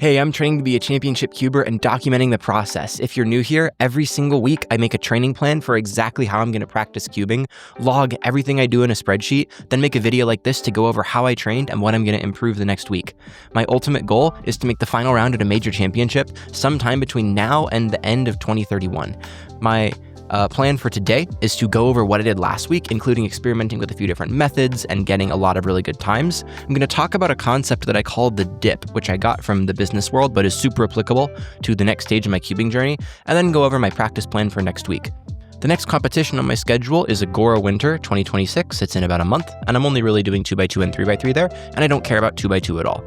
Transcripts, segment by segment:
Hey, I'm training to be a championship cuber and documenting the process. If you're new here, every single week I make a training plan for exactly how I'm going to practice cubing, log everything I do in a spreadsheet, then make a video like this to go over how I trained and what I'm going to improve the next week. My ultimate goal is to make the final round at a major championship sometime between now and the end of 2031. My plan for today is to go over what I did last week, including experimenting with a few different methods and getting a lot of really good times. I'm going to talk about a concept that I call the dip, which I got from the business world, but is super applicable to the next stage of my cubing journey, and then go over my practice plan for next week. The next competition on my schedule is Agora Winter 2026. It's in about a month, and I'm only really doing 2x2 and 3x3 there, and I don't care about 2x2 at all.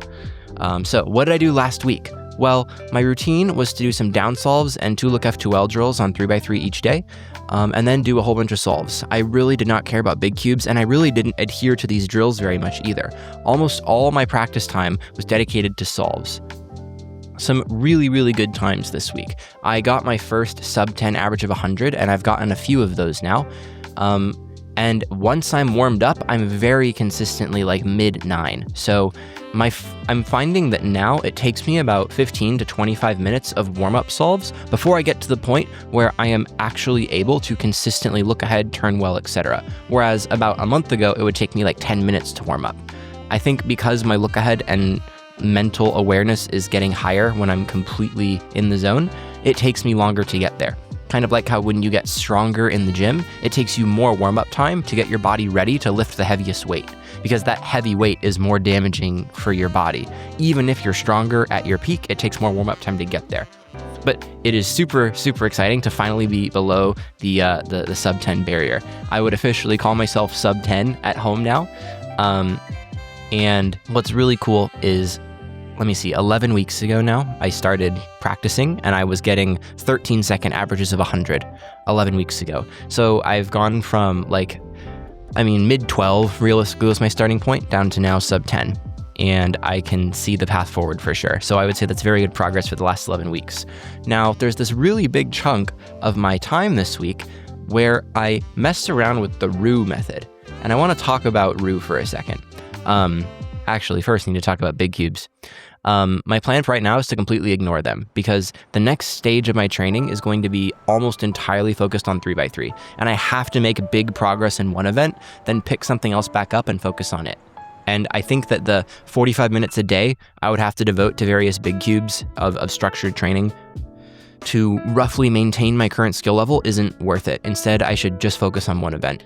So what did I do last week? Well, my routine was to do some down solves and 2 look F2L drills on 3x3 each day, and then do a whole bunch of solves. I really did not care about big cubes, and I really didn't adhere to these drills very much either. Almost all my practice time was dedicated to solves. Some really, really good times this week. I got my first sub 10 average of 100, and I've gotten a few of those now. And once I'm warmed up, I'm very consistently like mid 9. So I'm finding that now it takes me about 15 to 25 minutes of warm-up solves before I get to the point where I am actually able to consistently look ahead, turn well, etc. Whereas about a month ago, it would take me like 10 minutes to warm up. I think because my look ahead and mental awareness is getting higher when I'm completely in the zone, it takes me longer to get there. Kind of like how when you get stronger in the gym, it takes you more warm-up time to get your body ready to lift the heaviest weight, because that heavy weight is more damaging for your body. Even if you're stronger at your peak, it takes more warm-up time to get there. But it is super, super exciting to finally be below the sub 10 barrier. I would officially call myself sub 10 at home now. And what's really cool is, 11 weeks ago now, I started practicing and I was getting 13-second averages of 100 11 weeks ago. So I've gone from mid 12 realistically was my starting point down to now sub 10. And I can see the path forward for sure. So I would say that's very good progress for the last 11 weeks. Now, there's this really big chunk of my time this week where I messed around with the RU method. And I want to talk about RU for a second. Actually, first I need to talk about big cubes. My plan for right now is to completely ignore them because the next stage of my training is going to be almost entirely focused on 3x3. And I have to make big progress in one event, then pick something else back up and focus on it. And I think that the 45 minutes a day I would have to devote to various big cubes of structured training to roughly maintain my current skill level isn't worth it. Instead, I should just focus on one event.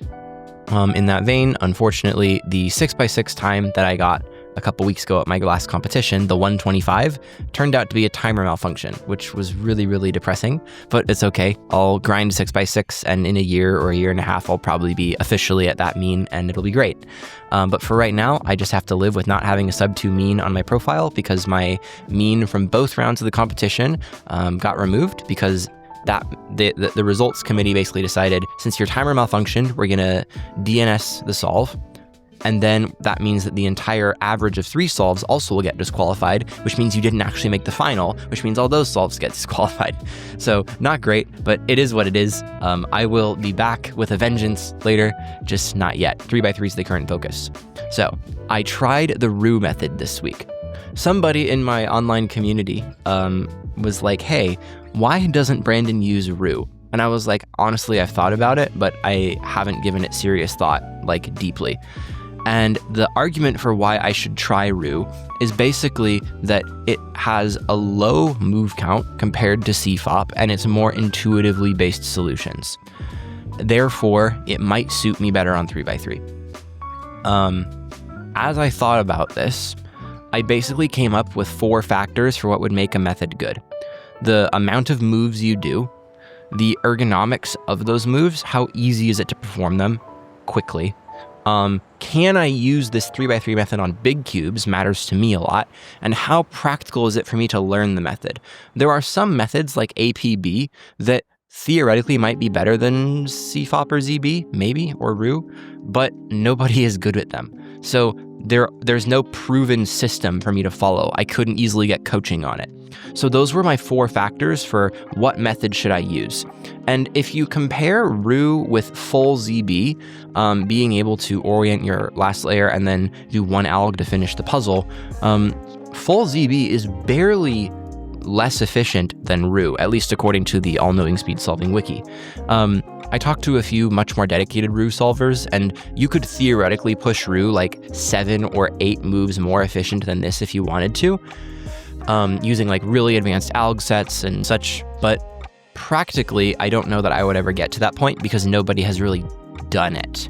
In that vein, unfortunately, the 6x6 time that I got a couple weeks ago at my last competition, the 125, turned out to be a timer malfunction, which was really, really depressing, but it's okay. I'll grind 6x6 and in a year or a year and a half, I'll probably be officially at that mean and it'll be great. But for right now, I just have to live with not having a sub 2 mean on my profile because my mean from both rounds of the competition got removed because the results committee basically decided, since your timer malfunctioned, we're gonna DNS the solve. And then that means that the entire average of 3 solves also will get disqualified, which means you didn't actually make the final, which means all those solves get disqualified. So not great, but it is what it is. I will be back with a vengeance later, just not yet. 3x3 is the current focus. So I tried the RU method this week. Somebody in my online community was like, hey, why doesn't Brandon use RU? And I was like, honestly, I've thought about it, but I haven't given it serious thought, deeply. And the argument for why I should try RU is basically that it has a low move count compared to CFOP, and it's more intuitively based solutions. Therefore, it might suit me better on 3x3. As I thought about this, I basically came up with 4 factors for what would make a method good. The amount of moves you do, the ergonomics of those moves, how easy is it to perform them quickly, can I use this 3x3 method on big cubes matters to me a lot, and how practical is it for me to learn the method? There are some methods like APB that theoretically might be better than CFOP or ZB, maybe, or RU, but nobody is good at them. So there's no proven system for me to follow. I couldn't easily get coaching on it. So those were my 4 factors for what method should I use. And if you compare RU with full ZB, being able to orient your last layer and then do one alg to finish the puzzle, full ZB is barely less efficient than Roux, at least according to the All-Knowing Speed Solving wiki. I talked to a few much more dedicated Roux solvers, and you could theoretically push Roux like 7 or 8 moves more efficient than this if you wanted to, using like really advanced alg sets and such, but practically, I don't know that I would ever get to that point because nobody has really done it.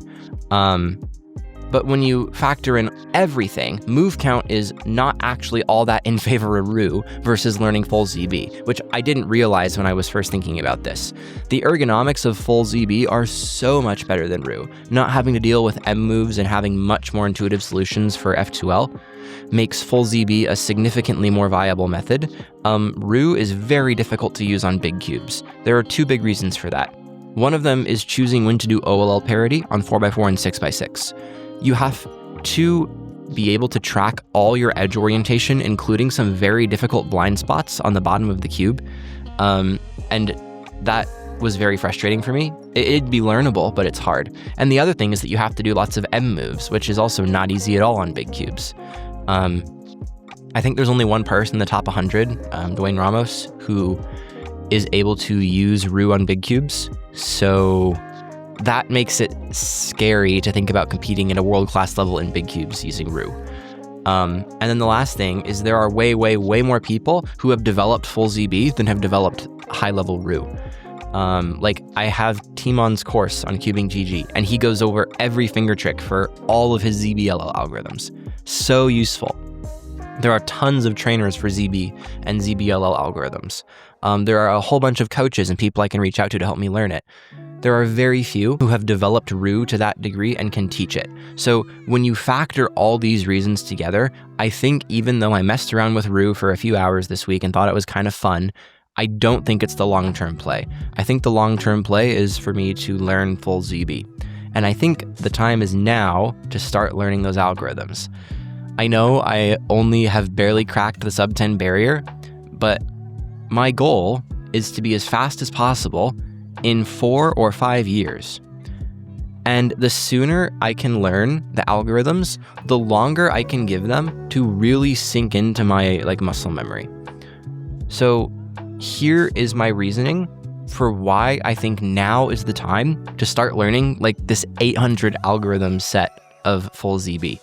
But when you factor in everything, move count is not actually all that in favor of Roux versus learning full ZB, which I didn't realize when I was first thinking about this. The ergonomics of full ZB are so much better than Roux. Not having to deal with M moves and having much more intuitive solutions for F2L makes full ZB a significantly more viable method. Roux is very difficult to use on big cubes. There are 2 big reasons for that. One of them is choosing when to do OLL parity on 4x4 and 6x6. You have to be able to track all your edge orientation, including some very difficult blind spots on the bottom of the cube. And that was very frustrating for me. It'd be learnable, but it's hard. And the other thing is that you have to do lots of M moves, which is also not easy at all on big cubes. I think there's only one person in the top 100, Dwayne Ramos, who is able to use Roux on big cubes. So that makes it scary to think about competing at a world-class level in big cubes using Roux. And then the last thing is there are way more people who have developed full ZB than have developed high-level Roux. Like I have Timon's course on Cubing GG, and he goes over every finger trick for all of his ZBLL algorithms. So useful. There are tons of trainers for ZB and ZBLL algorithms. There are a whole bunch of coaches and people I can reach out to help me learn it. There are very few who have developed Roux to that degree and can teach it. So when you factor all these reasons together, I think even though I messed around with Roux for a few hours this week and thought it was kind of fun, I don't think it's the long-term play. I think the long-term play is for me to learn full ZB. And I think the time is now to start learning those algorithms. I know I only have barely cracked the sub 10 barrier, but my goal is to be as fast as possible in 4 or 5 years. And the sooner I can learn the algorithms, the longer I can give them to really sink into my muscle memory. So here is my reasoning for why I think now is the time to start learning this 800 algorithm set of full ZB.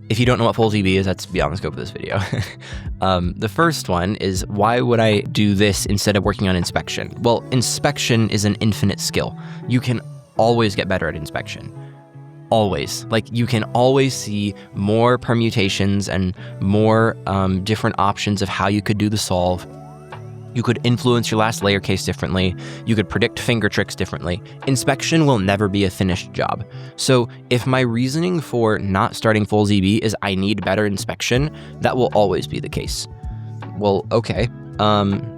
If you don't know what full ZB is, that's beyond the scope of this video. The first one is, why would I do this instead of working on inspection? Well, inspection is an infinite skill. You can always get better at inspection. Always. You can always see more permutations and more different options of how you could do the solve. You could influence your last layer case differently. You could predict finger tricks differently. Inspection will never be a finished job. So if my reasoning for not starting full ZB is I need better inspection, that will always be the case. Well, okay.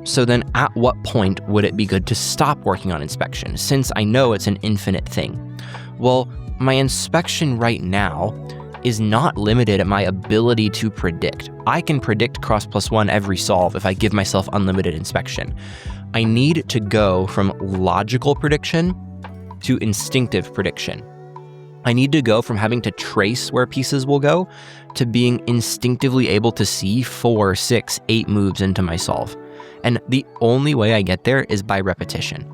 So then at what point would it be good to stop working on inspection, since I know it's an infinite thing? Well, my inspection right now is not limited at my ability to predict. I can predict cross +1 every solve if I give myself unlimited inspection. I need to go from logical prediction to instinctive prediction. I need to go from having to trace where pieces will go to being instinctively able to see 4, 6, 8 moves into my solve. And the only way I get there is by repetition.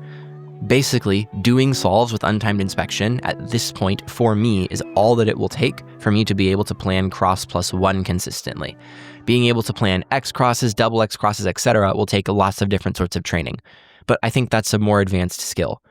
Basically, doing solves with untimed inspection at this point for me is all that it will take for me to be able to plan cross +1 consistently. Being able to plan X crosses, double X crosses, etc. will take lots of different sorts of training, but I think that's a more advanced skill.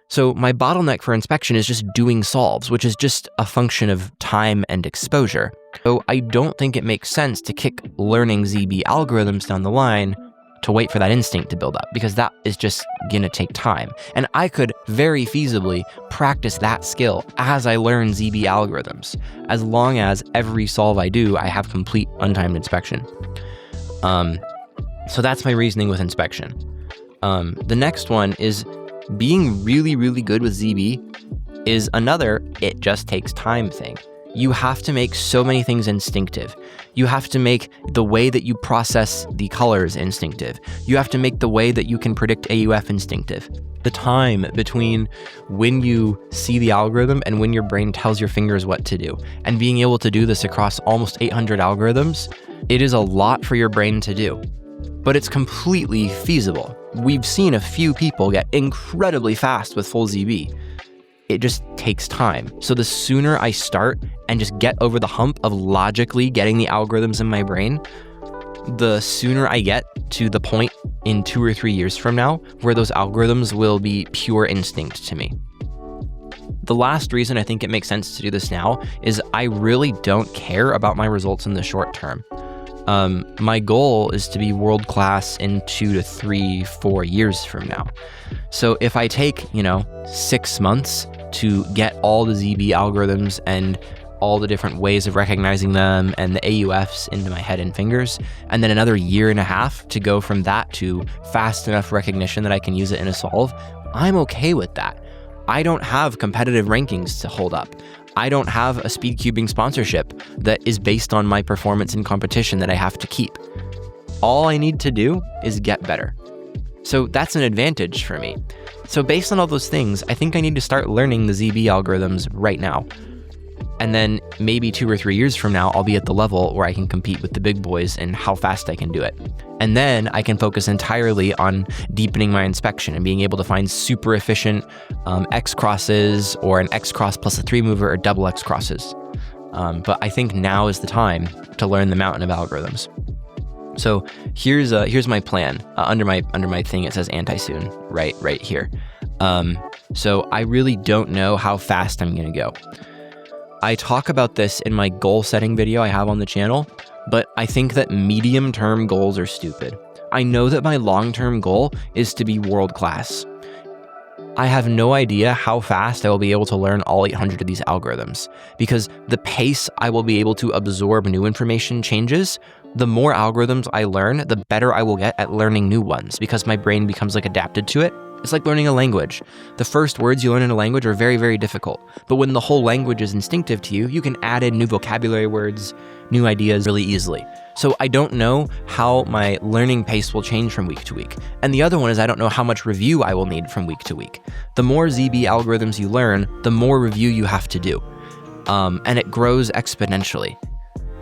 So my bottleneck for inspection is just doing solves, which is just a function of time and exposure. So I don't think it makes sense to kick learning ZB algorithms down the line to wait for that instinct to build up, because that is just gonna take time. And I could very feasibly practice that skill as I learn ZB algorithms, as long as every solve I do, I have complete untimed inspection. So that's my reasoning with inspection. The next one is being really good with ZB is another it just takes time thing. You have to make so many things instinctive. You have to make the way that you process the colors instinctive. You have to make the way that you can predict AUF instinctive. The time between when you see the algorithm and when your brain tells your fingers what to do, and being able to do this across almost 800 algorithms, it is a lot for your brain to do. But it's completely feasible. We've seen a few people get incredibly fast with full ZB. It just takes time. So the sooner I start and just get over the hump of logically getting the algorithms in my brain, the sooner I get to the point in 2 or 3 years from now where those algorithms will be pure instinct to me. The last reason I think it makes sense to do this now is I really don't care about my results in the short term. My goal is to be world-class in 2 to 3, 4 years from now. So if I take, 6 months to get all the ZB algorithms and all the different ways of recognizing them and the AUFs into my head and fingers, and then another 1.5 years to go from that to fast enough recognition that I can use it in a solve, I'm okay with that. I don't have competitive rankings to hold up. I don't have a speed cubing sponsorship that is based on my performance in competition that I have to keep. All I need to do is get better. So that's an advantage for me. So based on all those things, I think I need to start learning the ZB algorithms right now. And then maybe 2 or 3 years from now, I'll be at the level where I can compete with the big boys and how fast I can do it. And then I can focus entirely on deepening my inspection and being able to find super efficient X crosses or an X cross plus a 3 mover or double X crosses. But I think now is the time to learn the mountain of algorithms. So here's my plan. Under my thing, it says anti-soon right here. So I really don't know how fast I'm gonna go. I talk about this in my goal setting video I have on the channel, but I think that medium-term goals are stupid. I know that my long-term goal is to be world-class. I have no idea how fast I will be able to learn all 800 of these algorithms, because the pace I will be able to absorb new information changes. The more algorithms I learn, the better I will get at learning new ones, because my brain becomes adapted to it. It's like learning a language. The first words you learn in a language are very, very difficult. But when the whole language is instinctive to you, you can add in new vocabulary words, new ideas really easily. So I don't know how my learning pace will change from week to week. And the other one is I don't know how much review I will need from week to week. The more ZB algorithms you learn, the more review you have to do. And it grows exponentially.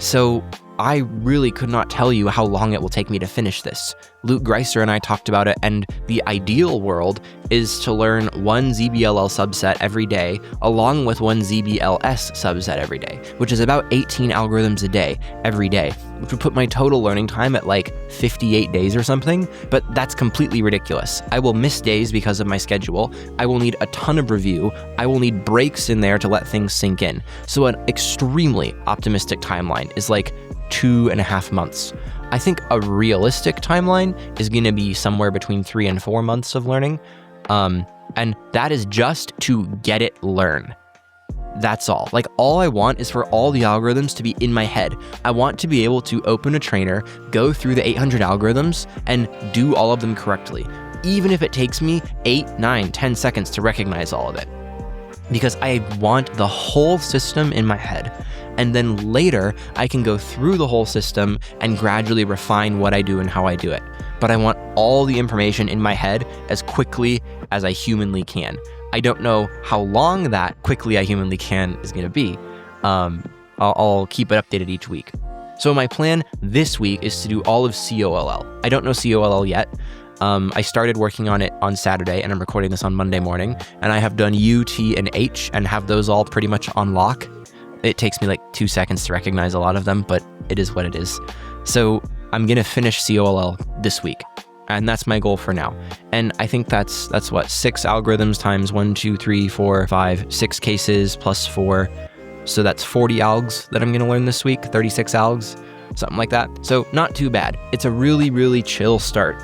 So I really could not tell you how long it will take me to finish this. Luke Greiser and I talked about it, and the ideal world is to learn one ZBLL subset every day, along with one ZBLS subset every day, which is about 18 algorithms a day, every day, which would put my total learning time at 58 days or something, but that's completely ridiculous. I will miss days because of my schedule. I will need a ton of review. I will need breaks in there to let things sink in. So an extremely optimistic timeline is 2.5 months. I think a realistic timeline is going to be somewhere between 3 and 4 months of learning. And that is just to get it learn. That's all. All I want is for all the algorithms to be in my head. I want to be able to open a trainer, go through the 800 algorithms, and do all of them correctly, even if it takes me 8, 9, 10 seconds to recognize all of it. Because I want the whole system in my head. And then later, I can go through the whole system and gradually refine what I do and how I do it. But I want all the information in my head as quickly as I humanly can. I don't know how long that quickly I humanly can is going to be. I'll keep it updated each week. So my plan this week is to do all of COLL. I don't know COLL yet. I started working on it on Saturday, and I'm recording this on Monday morning, and I have done U, T, and H, and have those all pretty much on lock. It takes me 2 seconds to recognize a lot of them, but it is what it is. So I'm going to finish COLL this week, and that's my goal for now. And I think that's what, 6 algorithms times 1, 2, 3, 4, 5, 6 cases plus 4. So that's 40 algs that I'm going to learn this week, 36 algs, something like that. So not too bad. It's a really, really chill start.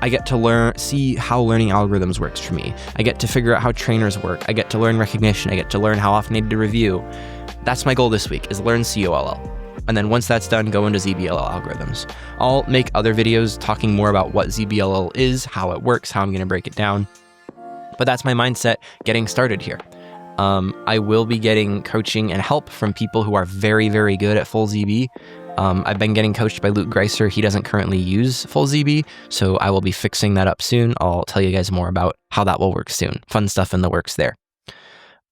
I get to see how learning algorithms works for me. I get to figure out how trainers work. I get to learn recognition. I get to learn how often I need to review. That's my goal this week, is learn COLL. And then once that's done, go into ZBLL algorithms. I'll make other videos talking more about what ZBLL is, how it works, how I'm going to break it down. But that's my mindset getting started here. I will be getting coaching and help from people who are very, very good at full ZB. I've been getting coached by Luke Greiser. He doesn't currently use full ZB, so I will be fixing that up soon. I'll tell you guys more about how that will work soon. Fun stuff in the works there.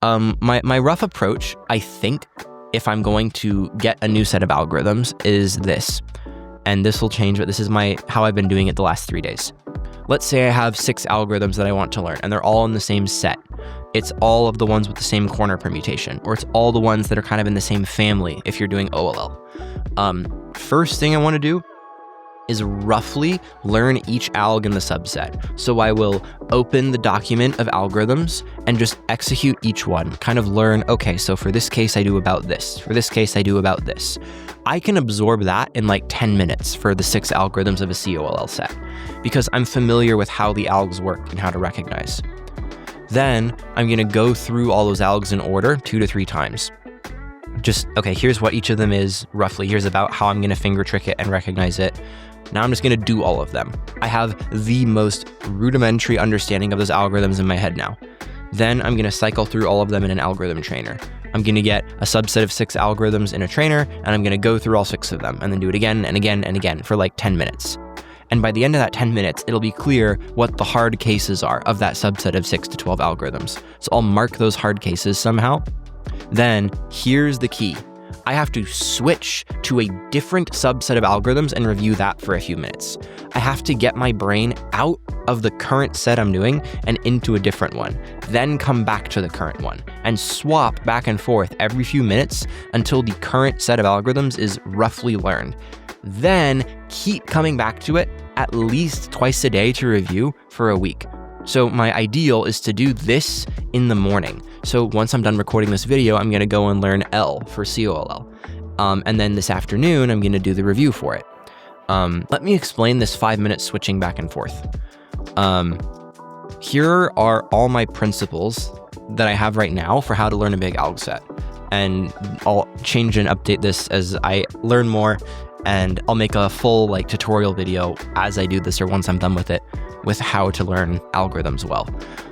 My rough approach, I think, if I'm going to get a new set of algorithms, is this. And this will change, but this is how I've been doing it the last 3 days. Let's say I have 6 algorithms that I want to learn, and they're all in the same set. It's all of the ones with the same corner permutation, or it's all the ones that are kind of in the same family if you're doing OLL. First thing I want to do is roughly learn each alg in the subset. So I will open the document of algorithms and just execute each one, kind of learn, okay, so for this case, I do about this. For this case, I do about this. I can absorb that in like 10 minutes for the 6 algorithms of a COLL set, because I'm familiar with how the algs work and how to recognize. Then I'm going to go through all those algs in order 2 to 3 times. Just, okay, here's what each of them is roughly. Here's about how I'm going to finger trick it and recognize it. Now I'm just going to do all of them. I have the most rudimentary understanding of those algorithms in my head now. Then I'm going to cycle through all of them in an algorithm trainer. I'm going to get a subset of 6 algorithms in a trainer, and I'm going to go through all 6 of them and then do it again and again and again for like 10 minutes. And by the end of that 10 minutes, it'll be clear what the hard cases are of that subset of 6 to 12 algorithms. So I'll mark those hard cases somehow. Then here's the key. I have to switch to a different subset of algorithms and review that for a few minutes. I have to get my brain out of the current set I'm doing and into a different one, then come back to the current one and swap back and forth every few minutes until the current set of algorithms is roughly learned. Then keep coming back to it at least twice a day to review for a week. So my ideal is to do this in the morning. So once I'm done recording this video, I'm going to go and learn L for COLL. And then this afternoon, I'm going to do the review for it. Let me explain this 5-minute switching back and forth. Here are all my principles that I have right now for how to learn a big alg set. And I'll change and update this as I learn more, and I'll make a full tutorial video as I do this or once I'm done with it, with how to learn algorithms well.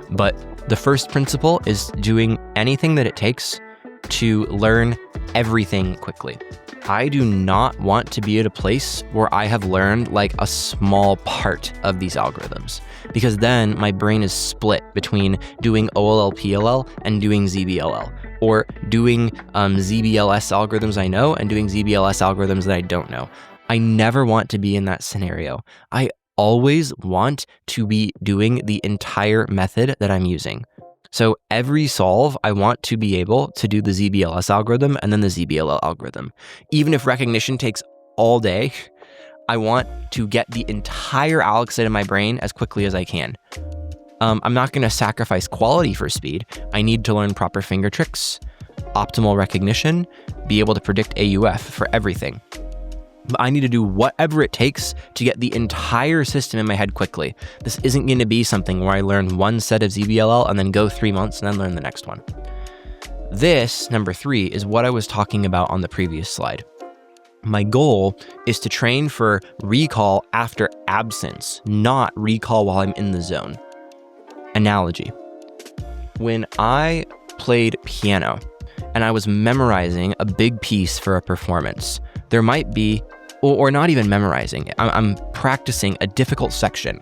But the first principle is doing anything that it takes to learn everything quickly. I do not want to be at a place where I have learned a small part of these algorithms, because then my brain is split between doing OLL PLL and doing ZBLL, or doing ZBLS algorithms I know and doing ZBLS algorithms that I don't know. I never want to be in that scenario. I always want to be doing the entire method that I'm using. So every solve, I want to be able to do the ZBLS algorithm and then the ZBLL algorithm. Even if recognition takes all day, I want to get the entire alg set in my brain as quickly as I can. I'm not going to sacrifice quality for speed. I need to learn proper finger tricks, optimal recognition, be able to predict AUF for everything. But I need to do whatever it takes to get the entire system in my head quickly. This isn't going to be something where I learn one set of ZBLL and then go 3 months and then learn the next one. This, number 3, is what I was talking about on the previous slide. My goal is to train for recall after absence, not recall while I'm in the zone. Analogy. When I played piano and I was memorizing a big piece for a performance, there might be, or not even memorizing, I'm practicing a difficult section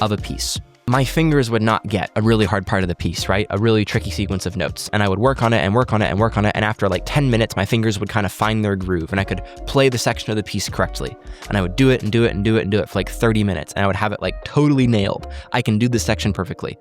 of a piece. My fingers would not get a really hard part of the piece, right? A really tricky sequence of notes. And I would work on it and work on it and work on it. And after 10 minutes, my fingers would kind of find their groove and I could play the section of the piece correctly. And I would do it and do it and do it and do it for 30 minutes. And I would have it totally nailed. I can do this section perfectly.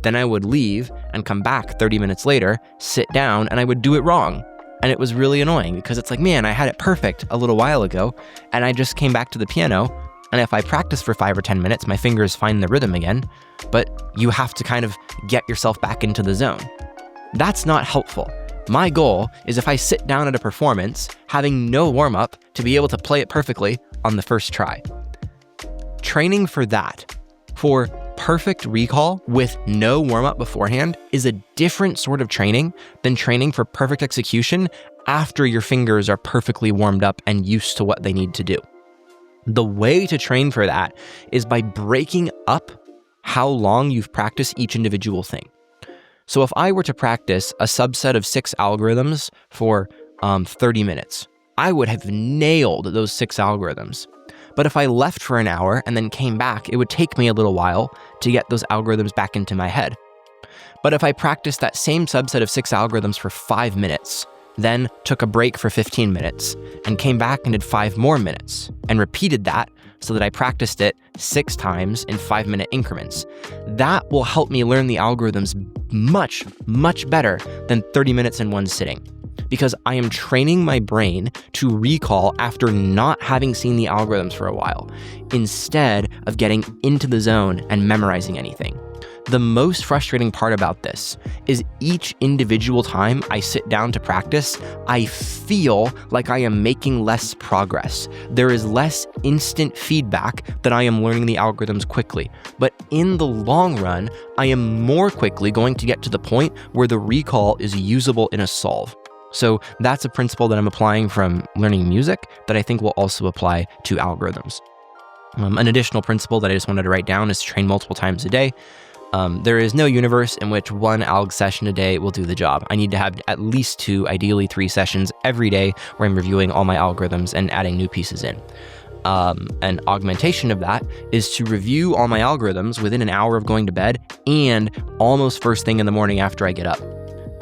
Then I would leave and come back 30 minutes later, sit down, and I would do it wrong. And it was really annoying because it's man, I had it perfect a little while ago, and I just came back to the piano, and if I practice for 5 or 10 minutes, my fingers find the rhythm again, but you have to kind of get yourself back into the zone. That's not helpful. My goal is if I sit down at a performance, having no warm-up, to be able to play it perfectly on the first try. Training for that, for perfect recall with no warm-up beforehand, is a different sort of training than training for perfect execution after your fingers are perfectly warmed up and used to what they need to do. The way to train for that is by breaking up how long you've practiced each individual thing. So if I were to practice a subset of 6 algorithms for 30 minutes, I would have nailed those 6 algorithms. But if I left for an hour and then came back, it would take me a little while to get those algorithms back into my head. But if I practiced that same subset of 6 algorithms for 5 minutes, then took a break for 15 minutes, and came back and did 5 more minutes, and repeated that so that I practiced it 6 times in 5-minute increments, that will help me learn the algorithms much, much better than 30 minutes in one sitting. Because I am training my brain to recall after not having seen the algorithms for a while, instead of getting into the zone and memorizing anything. The most frustrating part about this is each individual time I sit down to practice, I feel like I am making less progress. There is less instant feedback that I am learning the algorithms quickly. But in the long run, I am more quickly going to get to the point where the recall is usable in a solve. So that's a principle that I'm applying from learning music that I think will also apply to algorithms. An additional principle that I just wanted to write down is to train multiple times a day. There is no universe in which 1 alg session a day will do the job. I need to have at least 2, ideally 3 sessions every day where I'm reviewing all my algorithms and adding new pieces in. An augmentation of that is to review all my algorithms within an hour of going to bed and almost first thing in the morning after I get up.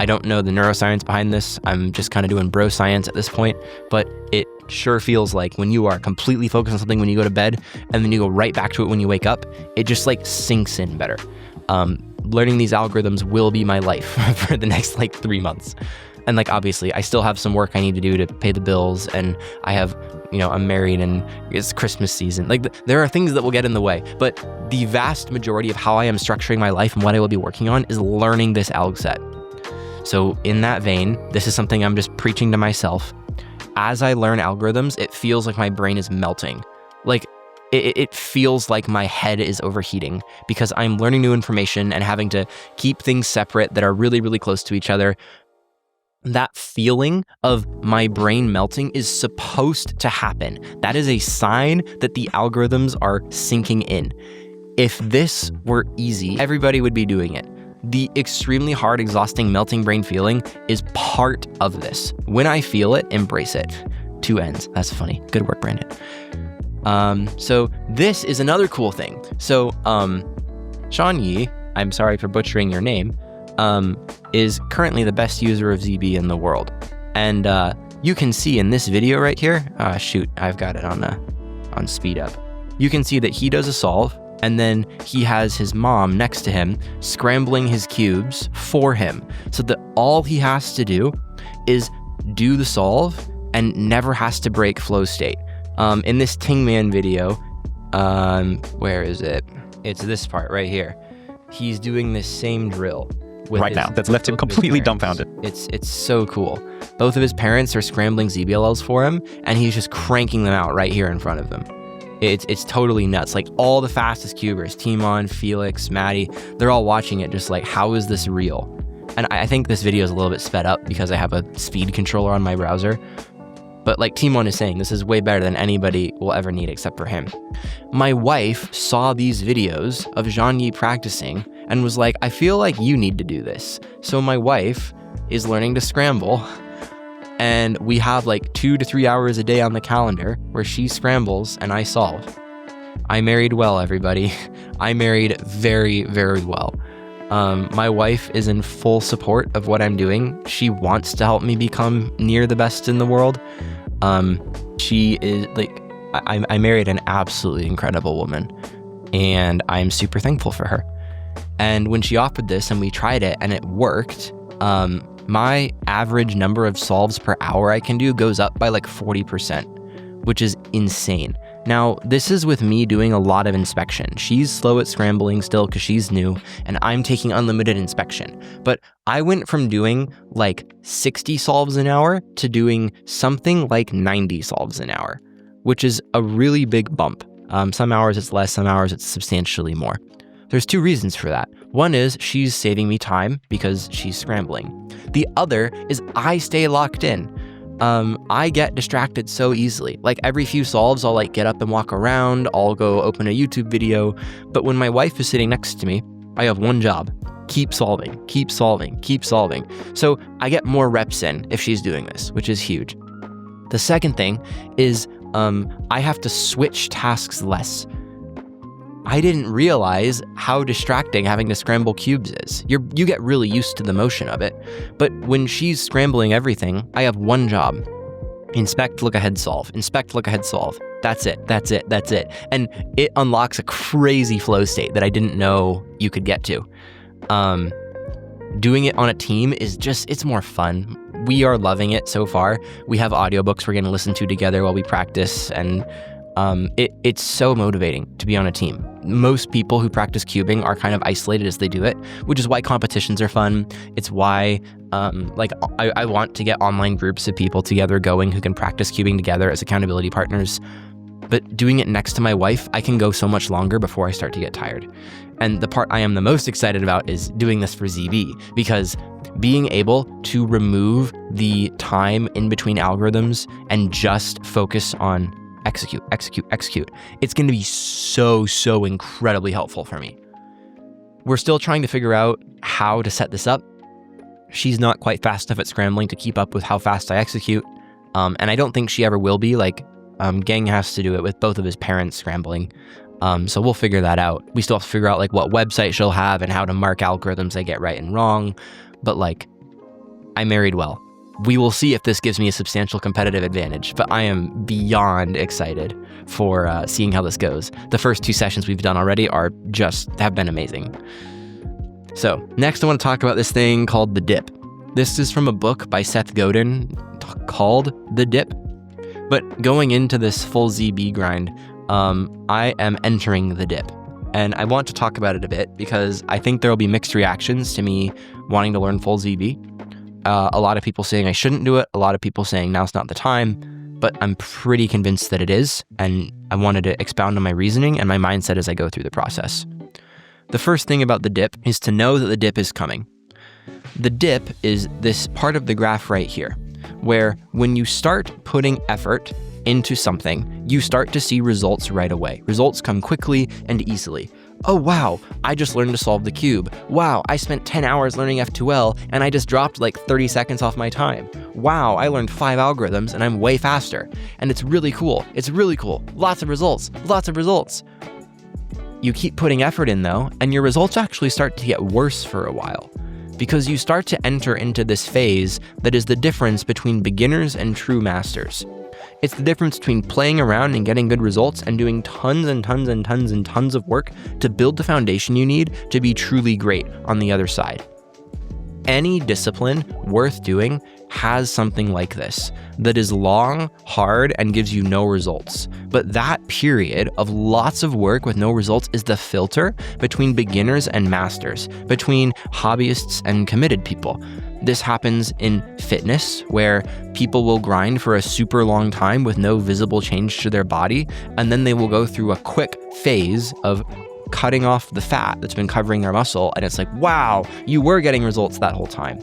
I don't know the neuroscience behind this. I'm just kind of doing bro science at this point, but it sure feels like when you are completely focused on something when you go to bed and then you go right back to it when you wake up, it just like sinks in better. Learning these algorithms will be my life for the next 3 months. And obviously I still have some work I need to do to pay the bills, and I have, I'm married and it's Christmas season. There are things that will get in the way, but the vast majority of how I am structuring my life and what I will be working on is learning this alg set. So in that vein, this is something I'm just preaching to myself. As I learn algorithms, it feels like my brain is melting. It feels like my head is overheating because I'm learning new information and having to keep things separate that are really, really close to each other. That feeling of my brain melting is supposed to happen. That is a sign that the algorithms are sinking in. If this were easy, everybody would be doing it. The extremely hard, exhausting, melting brain feeling is part of this. When I feel it, embrace it. 2 ends. That's funny. Good work, Brandon. So this is another cool thing. So, Sean Yi, I'm sorry for butchering your name, is currently the best user of ZB in the world. And, you can see in this video right here, shoot, I've got it on speed up. You can see that he does a solve, and then he has his mom next to him scrambling his cubes for him so that all he has to do is do the solve and never has to break flow state. In this Tingman video, where is it? It's this part right here. He's doing this same drill. Right now, that's left him completely dumbfounded. It's so cool. Both of his parents are scrambling ZBLLs for him, and he's just cranking them out right here in front of them. It's totally nuts. All the fastest cubers, Timon, Felix, Maddie, they're all watching it just how is this real? And I think this video is a little bit sped up because I have a speed controller on my browser. But Timon is saying, this is way better than anybody will ever need except for him. My wife saw these videos of Jean Yi practicing and was like, I feel like you need to do this. So my wife is learning to scramble, and we have 2 to 3 hours a day on the calendar where she scrambles and I solve. I married well, everybody. I married very, very well. My wife is in full support of what I'm doing. She wants to help me become near the best in the world. She is I married an absolutely incredible woman, and I'm super thankful for her. And when she offered this and we tried it and it worked, my average number of solves per hour I can do goes up by 40%, which is insane. Now, this is with me doing a lot of inspection. She's slow at scrambling still because she's new, and I'm taking unlimited inspection. But I went from doing 60 solves an hour to doing something like 90 solves an hour, which is a really big bump. Some hours it's less, some hours it's substantially more. There's 2 reasons for that. One is she's saving me time because she's scrambling. The other is I stay locked in. I get distracted so easily. Every few solves, I'll get up and walk around, I'll go open a YouTube video. But when my wife is sitting next to me, I have one job. keep solving, keep solving, keep solving. So I get more reps in if she's doing this, which is huge. The second thing is I have to switch tasks less. I didn't realize how distracting having to scramble cubes is. You get really used to the motion of it, but when she's scrambling everything, I have one job. Inspect, look ahead, solve. Inspect, look ahead, solve. That's it. And it unlocks a crazy flow state that I didn't know you could get to. Doing it on a team is it's more fun. We are loving it so far. We have audiobooks we're going to listen to together while we practice, and it's so motivating to be on a team. Most people who practice cubing are kind of isolated as they do it, which is why competitions are fun. It's why I want to get online groups of people together going who can practice cubing together as accountability partners. But doing it next to my wife, I can go so much longer before I start to get tired. And the part I am the most excited about is doing this for ZB, because being able to remove the time in between algorithms and just focus on execute. It's going to be so incredibly helpful for me. We're still trying to figure out how to set this up. She's not quite fast enough at scrambling to keep up with how fast I execute. And I don't think she ever will be. Gang has to do it with both of his parents scrambling. So we'll figure that out. We still have to figure out what website she'll have and how to mark algorithms they get right and wrong. But I married well. We will see if this gives me a substantial competitive advantage, but I am beyond excited for seeing how this goes. The first 2 sessions we've done already have been amazing. So next I want to talk about this thing called the dip. This is from a book by Seth Godin called The Dip. But going into this full ZB grind, I am entering the dip. And I want to talk about it a bit because I think there will be mixed reactions to me wanting to learn full ZB. A lot of people saying I shouldn't do it. A lot of people saying now's not the time. But I'm pretty convinced that it is. And I wanted to expound on my reasoning and my mindset as I go through the process. The first thing about the dip is to know that the dip is coming. The dip is this part of the graph right here, where when you start putting effort into something, you start to see results right away. Results come quickly and easily. Oh wow, I just learned to solve the cube. Wow, I spent 10 hours learning F2L and I just dropped 30 seconds off my time. Wow, I learned 5 algorithms and I'm way faster. And it's really cool. Lots of results. You keep putting effort in though, and your results actually start to get worse for a while, because you start to enter into this phase that is the difference between beginners and true masters. It's the difference between playing around and getting good results and doing tons of work to build the foundation you need to be truly great on the other side. Any discipline worth doing has something like this that is long, hard, and gives you no results. But that period of lots of work with no results is the filter between beginners and masters, between hobbyists and committed people. This happens in fitness, where people will grind for a super long time with no visible change to their body, and then they will go through a quick phase of cutting off the fat that's been covering their muscle, and it's wow, you were getting results that whole time.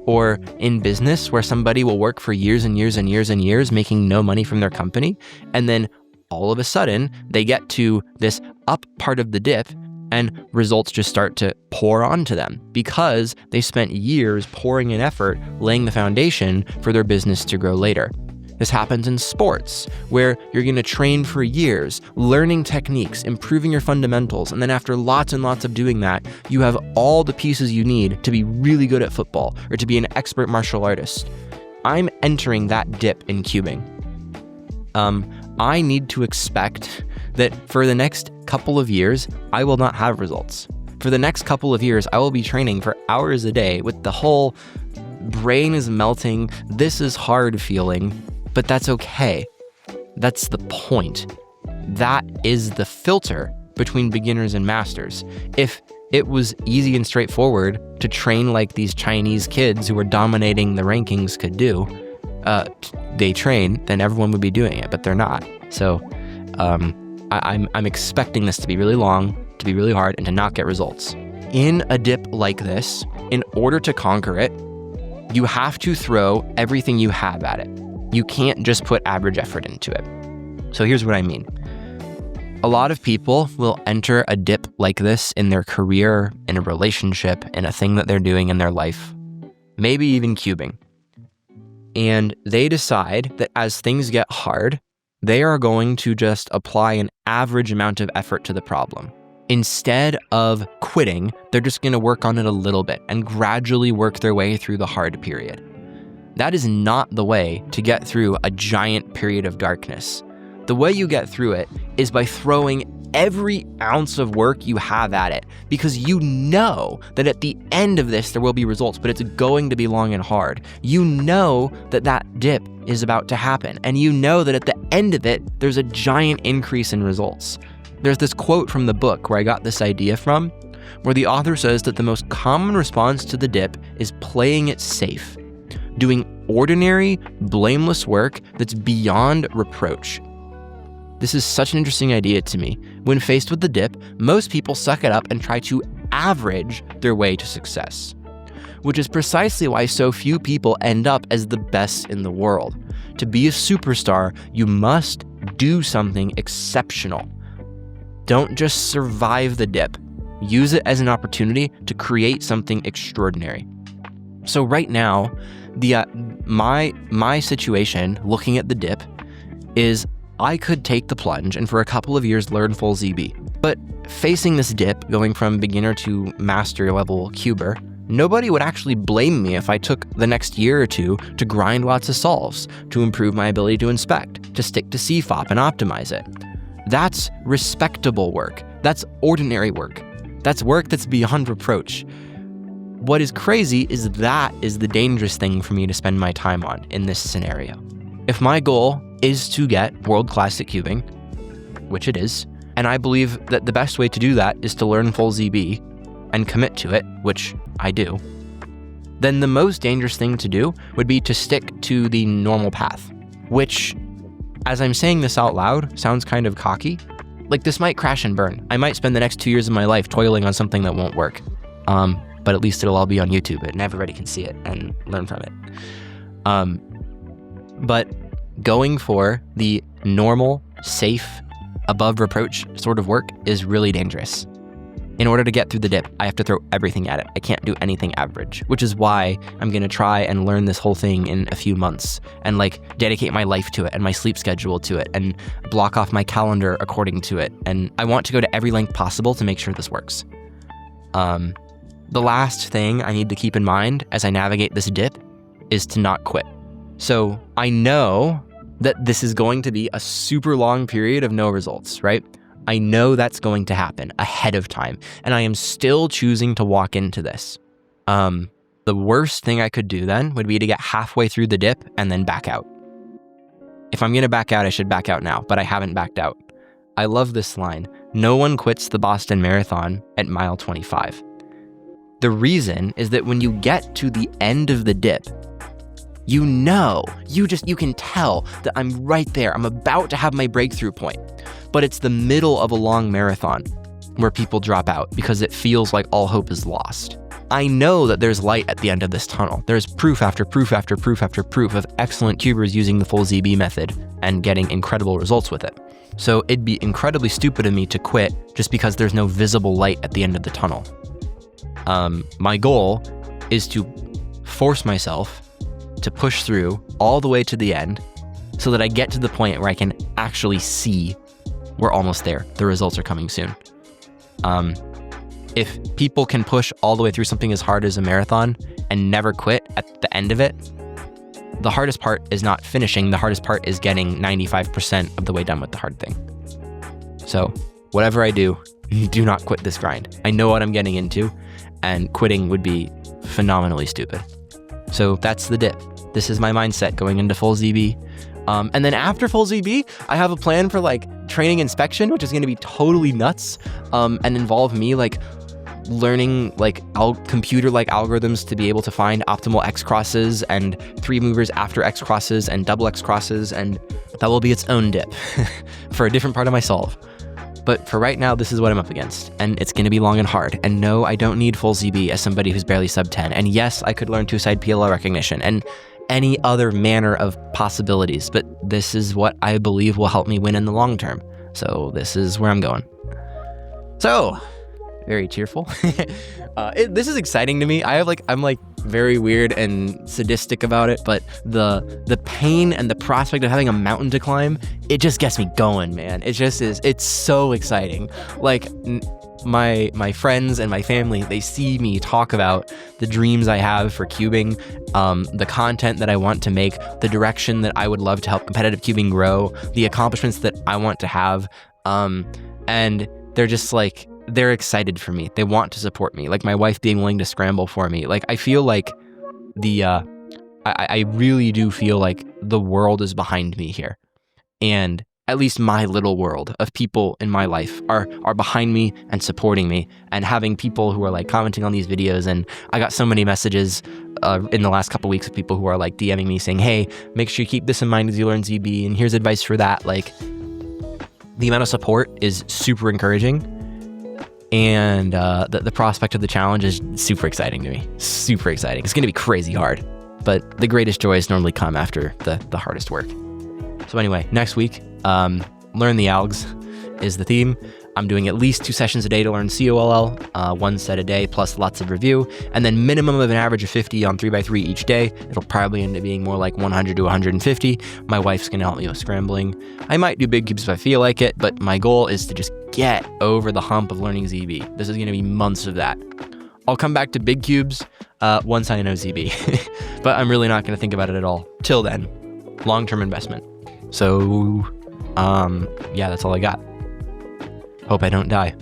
Or in business, where somebody will work for years and years making no money from their company, and then all of a sudden they get to this up part of the dip and results just start to pour onto them because they spent years pouring in effort laying the foundation for their business to grow later. This happens in sports, where you're going to train for years, learning techniques, improving your fundamentals, and then after lots and lots of doing that, you have all the pieces you need to be really good at football or to be an expert martial artist. I'm entering that dip in cubing. I need to expect that for the next couple of years, I will not have results. For the next couple of years, I will be training for hours a day with the whole brain is melting, this is hard feeling. But that's okay. That's the point. That is the filter between beginners and masters. If it was easy and straightforward to train like these Chinese kids who were dominating the rankings could do, they train, then everyone would be doing it, but they're not. So I'm expecting this to be really long, to be really hard, and to not get results. In a dip like this, in order to conquer it, you have to throw everything you have at it. You can't just put average effort into it. So here's what I mean. A lot of people will enter a dip like this in their career, in a relationship, in a thing that they're doing in their life, maybe even cubing. And they decide that as things get hard, they are going to just apply an average amount of effort to the problem. Instead of quitting, they're just going to work on it a little bit and gradually work their way through the hard period. That is not the way to get through a giant period of darkness. The way you get through it is by throwing every ounce of work you have at it, because you know that at the end of this there will be results, but it's going to be long and hard. You know that that dip is about to happen, and you know that at the end of it there's a giant increase in results. There's this quote from the book where I got this idea from, where the author says that the most common response to the dip is playing it safe, doing ordinary, blameless work that's beyond reproach. This is such an interesting idea to me. When faced with the dip, most people suck it up and try to average their way to success, which is precisely why so few people end up as the best in the world. To be a superstar, you must do something exceptional. Don't just survive the dip. Use it as an opportunity to create something extraordinary. So right now, my situation looking at the dip is I could take the plunge and for a couple of years learn full ZB. But facing this dip, going from beginner to master level cuber, nobody would actually blame me if I took the next year or two to grind lots of solves, to improve my ability to inspect, to stick to CFOP and optimize it. That's respectable work. That's ordinary work. That's work that's beyond reproach. What is crazy is that is the dangerous thing for me to spend my time on in this scenario. If my goal is to get world-class at cubing, which it is, and I believe that the best way to do that is to learn full ZB and commit to it, which I do, then the most dangerous thing to do would be to stick to the normal path, which, as I'm saying this out loud, sounds kind of cocky. Like, this might crash and burn. I might spend the next 2 years of my life toiling on something that won't work. But at least it'll all be on YouTube and everybody can see it and learn from it. But going for the normal, safe, above reproach sort of work is really dangerous. In order to get through the dip, I have to throw everything at it. I can't do anything average, which is why I'm going to try and learn this whole thing in a few months and dedicate my life to it and my sleep schedule to it and block off my calendar according to it. And I want to go to every length possible to make sure this works. The last thing I need to keep in mind as I navigate this dip is to not quit. So I know that this is going to be a super long period of no results, right? I know that's going to happen ahead of time, and I am still choosing to walk into this. The worst thing I could do then would be to get halfway through the dip and then back out. If I'm going to back out, I should back out now, but I haven't backed out. I love this line. No one quits the Boston Marathon at mile 25. The reason is that when you get to the end of the dip, you can tell that I'm right there. I'm about to have my breakthrough point. But it's the middle of a long marathon where people drop out because it feels like all hope is lost. I know that there's light at the end of this tunnel. There's proof after proof after proof after proof of excellent cubers using the full ZB method and getting incredible results with it. So it'd be incredibly stupid of me to quit just because there's no visible light at the end of the tunnel. My goal is to force myself to push through all the way to the end so that I get to the point where I can actually see we're almost there. The results are coming soon. If people can push all the way through something as hard as a marathon and never quit at the end of it, the hardest part is not finishing. The hardest part is getting 95% of the way done with the hard thing. So whatever I do, do not quit this grind. I know what I'm getting into, and quitting would be phenomenally stupid. So that's the dip. This is my mindset going into full ZB. And then after full ZB, I have a plan for training inspection, which is going to be totally nuts, and involve me learning computer-like algorithms to be able to find optimal X crosses and 3 movers after X crosses and double X crosses, and that will be its own dip for a different part of my solve. But for right now, this is what I'm up against, and it's going to be long and hard. And no, I don't need full ZB as somebody who's barely sub 10. And yes, I could learn two-side PLL recognition and any other manner of possibilities, but this is what I believe will help me win in the long term. So this is where I'm going. So, very cheerful. This is exciting to me. I'm like very weird and sadistic about it, but the pain and the prospect of having a mountain to climb, it just gets me going, man. It just is. It's so exciting. Like my friends and my family, they see me talk about the dreams I have for cubing, the content that I want to make, the direction that I would love to help competitive cubing grow, the accomplishments that I want to have, and they're just like, they're excited for me. They want to support me. Like my wife being willing to scramble for me. Like I feel like I really do feel like the world is behind me here. And at least my little world of people in my life are behind me and supporting me, and having people who are like commenting on these videos. And I got so many messages in the last couple weeks of people who are like DMing me saying, hey, make sure you keep this in mind as you learn ZB, and here's advice for that. Like the amount of support is super encouraging. And the prospect of the challenge is super exciting to me. Super exciting. It's going to be crazy hard, but the greatest joys normally come after the hardest work. So anyway, next week, learn the algs is the theme. I'm doing at least 2 sessions a day to learn COLL, 1 set a day plus lots of review, and then minimum of an average of 50 on 3x3 each day. It'll probably end up being more like 100 to 150. My wife's gonna help me with scrambling. I might do big cubes if I feel like it, but my goal is to just get over the hump of learning ZB. This is gonna be months of that. I'll come back to big cubes once I know ZB, but I'm really not gonna think about it at all. Till then, long-term investment. So, yeah, that's all I got. Hope I don't die.